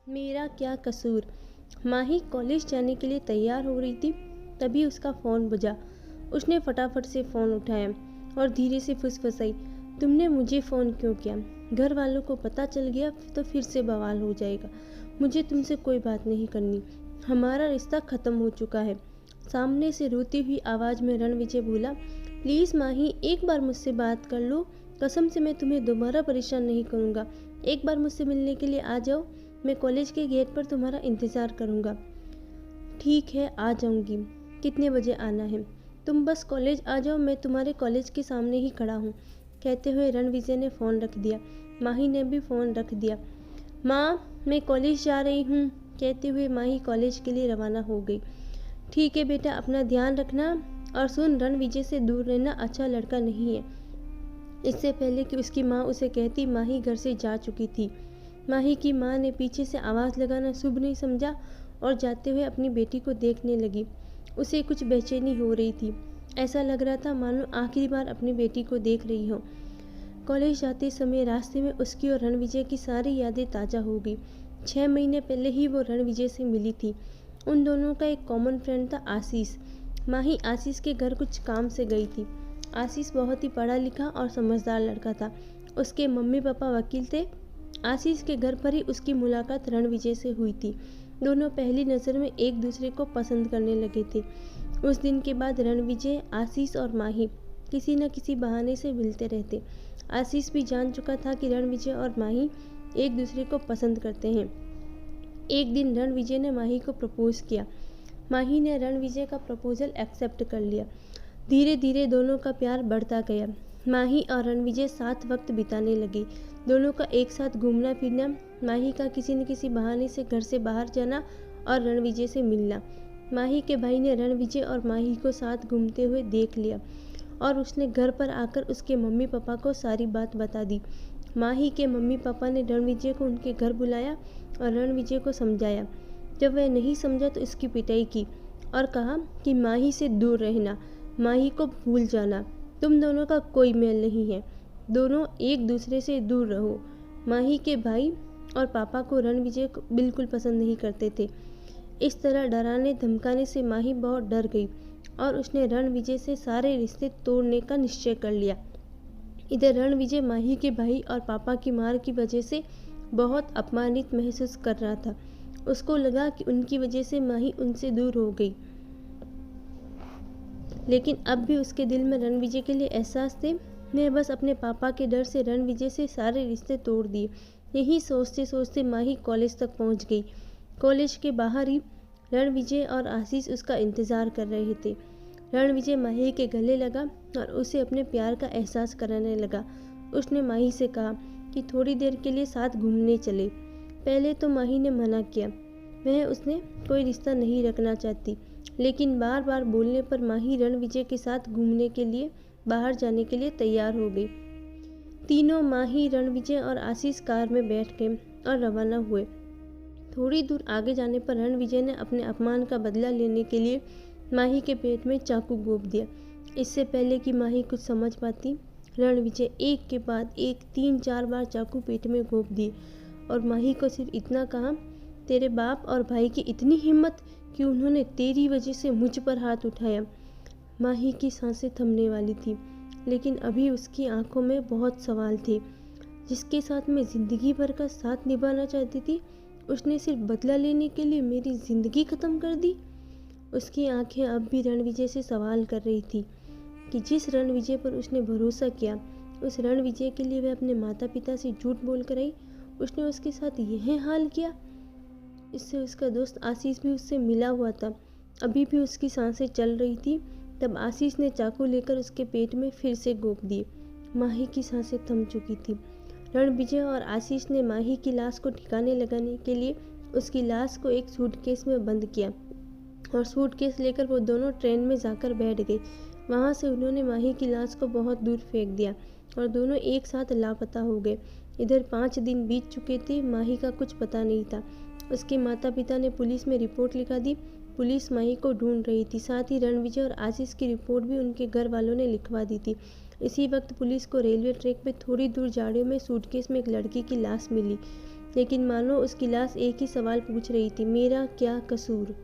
मेरा क्या कसूर। माही कॉलेज जाने के लिए तैयार हो रही थी, तभी उसका फ़ोन बजा। उसने फटाफट से फ़ोन उठाया और धीरे से फुसफुसाई, तुमने मुझे फ़ोन क्यों किया? घर वालों को पता चल गया तो फिर से बवाल हो जाएगा। मुझे तुमसे कोई बात नहीं करनी, हमारा रिश्ता ख़त्म हो चुका है। सामने से रोती हुई आवाज़ में रणविजय बोला, प्लीज़ माही, एक बार मुझसे बात कर लो। कसम से मैं तुम्हें दोबारा परेशान नहीं करूँगा। एक बार मुझसे मिलने के लिए आ जाओ, मैं कॉलेज के गेट पर तुम्हारा इंतज़ार करूँगा। ठीक है, आ जाऊँगी। कितने बजे आना है? तुम बस कॉलेज आ जाओ, मैं तुम्हारे कॉलेज के सामने ही खड़ा हूँ। कहते हुए रणविजय ने फ़ोन रख दिया। माही ने भी फ़ोन रख दिया। माँ, मैं कॉलेज जा रही हूँ। कहते हुए माही कॉलेज के लिए रवाना हो गई। ठीक है बेटा, अपना ध्यान रखना। और सुन, रणविजय से दूर रहना, अच्छा लड़का नहीं है। इससे पहले कि उसकी माँ उसे कहती, माही घर से जा चुकी थी। माही की माँ ने पीछे से आवाज़ लगाना शुभ नहीं समझा और जाते हुए अपनी बेटी को देखने लगी। उसे कुछ बेचैनी हो रही थी। ऐसा लग रहा था मानो आखिरी बार अपनी बेटी को देख रही हो। कॉलेज जाते समय रास्ते में उसकी और रणविजय की सारी यादें ताज़ा हो गई। 6 महीने पहले ही वो रणविजय से मिली थी। उन दोनों का एक कॉमन फ्रेंड था, आशीष। माही आशीष के घर कुछ काम से गई थी। आशीष बहुत ही पढ़ा लिखा और समझदार लड़का था। उसके मम्मी पापा वकील थे। आशीष के घर पर ही उसकी मुलाकात रणविजय से हुई थी। दोनों पहली नज़र में एक दूसरे को पसंद करने लगे थे। उस दिन के बाद रणविजय, आशीष और माही किसी न किसी बहाने से मिलते रहते। आशीष भी जान चुका था कि रणविजय और माही एक दूसरे को पसंद करते हैं। एक दिन रणविजय ने माही को प्रपोज किया। माही ने रणविजय का प्रपोजल एक्सेप्ट कर लिया। धीरे धीरे दोनों का प्यार बढ़ता गया। माही और रणविजय साथ वक्त बिताने लगे। दोनों का एक साथ घूमना फिरना, माही का किसी न किसी बहाने से घर से बाहर जाना और रणविजय से मिलना। माही के भाई ने रणविजय और माही को साथ घूमते हुए देख लिया और उसने घर पर आकर उसके मम्मी पापा को सारी बात बता दी। माही के मम्मी पापा ने रणविजय को उनके घर बुलाया और रणविजय को समझाया। जब वह नहीं समझा तो उसकी पिटाई की और कहा कि माही से दूर रहना, माही को भूल जाना, तुम दोनों का कोई मेल नहीं है, दोनों एक दूसरे से दूर रहो। माही के भाई और पापा को रणविजय को बिल्कुल पसंद नहीं करते थे। इस तरह डराने धमकाने से माही बहुत डर गई और उसने रणविजय से सारे रिश्ते तोड़ने का निश्चय कर लिया। इधर रणविजय माही के भाई और पापा की मार की वजह से बहुत अपमानित महसूस कर रहा था। उसको लगा कि उनकी वजह से माही उनसे दूर हो गई, लेकिन अब भी उसके दिल में रणविजय के लिए एहसास थे। मैं बस अपने पापा के डर से रणविजय से सारे रिश्ते तोड़ दिए। यही सोचते सोचते माही कॉलेज तक पहुंच गई। कॉलेज के बाहर ही रणविजय और आशीष उसका इंतज़ार कर रहे थे। रणविजय माही के गले लगा और उसे अपने प्यार का एहसास कराने लगा। उसने माही से कहा कि थोड़ी देर के लिए साथ घूमने चले। पहले तो माही ने मना किया, वह उसने कोई रिश्ता नहीं रखना चाहती, लेकिन बार बार बोलने पर माही रणविजय के साथ घूमने के लिए बाहर जाने के लिए तैयार हो गई। तीनों, माही, रणविजय और आशीष कार में बैठ गए और रवाना हुए। थोड़ी दूर आगे जाने पर रणविजय ने अपने अपमान का बदला लेने के लिए माही के पेट में चाकू घोंप दिया। इससे पहले कि माही कुछ समझ पाती, रणविजय एक के बाद एक 3-4 बार चाकू पेट में घोंप दिए और माही को सिर्फ इतना कहा, तेरे बाप और भाई की इतनी हिम्मत कि उन्होंने तेरी वजह से मुझ पर हाथ उठाया। माही की सांसें थमने वाली थी, लेकिन अभी उसकी आंखों में बहुत सवाल थे। जिसके साथ मैं ज़िंदगी भर का साथ निभाना चाहती थी, उसने सिर्फ बदला लेने के लिए मेरी ज़िंदगी ख़त्म कर दी। उसकी आंखें अब भी रणविजय से सवाल कर रही थी कि जिस रणविजय पर उसने भरोसा किया, उस रणविजय के लिए वह अपने माता पिता से झूठ बोल कर आई, उसने उसके साथ यह हाल किया। इससे उसका दोस्त आशीष भी उससे मिला हुआ था। अभी भी उसकी सांसें चल रही थी। तब आशीष ने चाकू लेकर उसके पेट में फिर से घोंप दिए। माही की सांसें थम चुकी थी। रणविजय और आशीष ने माही की लाश को ठिकाने लगाने के लिए उसकी लाश को एक सूटकेस में बंद किया और सूटकेस लेकर वो दोनों ट्रेन में जाकर बैठ गए। वहाँ से उन्होंने माही की लाश को बहुत दूर फेंक दिया और दोनों एक साथ लापता हो गए। इधर 5 दिन बीत चुके थे, माही का कुछ पता नहीं था। उसके माता पिता ने पुलिस में रिपोर्ट लिखा दी। पुलिस माही को ढूंढ रही थी, साथ ही रणविजय और आशीष की रिपोर्ट भी उनके घर वालों ने लिखवा दी थी। इसी वक्त पुलिस को रेलवे ट्रैक पर थोड़ी दूर झाड़ियों में सूटकेस में एक लड़की की लाश मिली। लेकिन मानो उसकी लाश एक ही सवाल पूछ रही थी, मेरा क्या कसूर।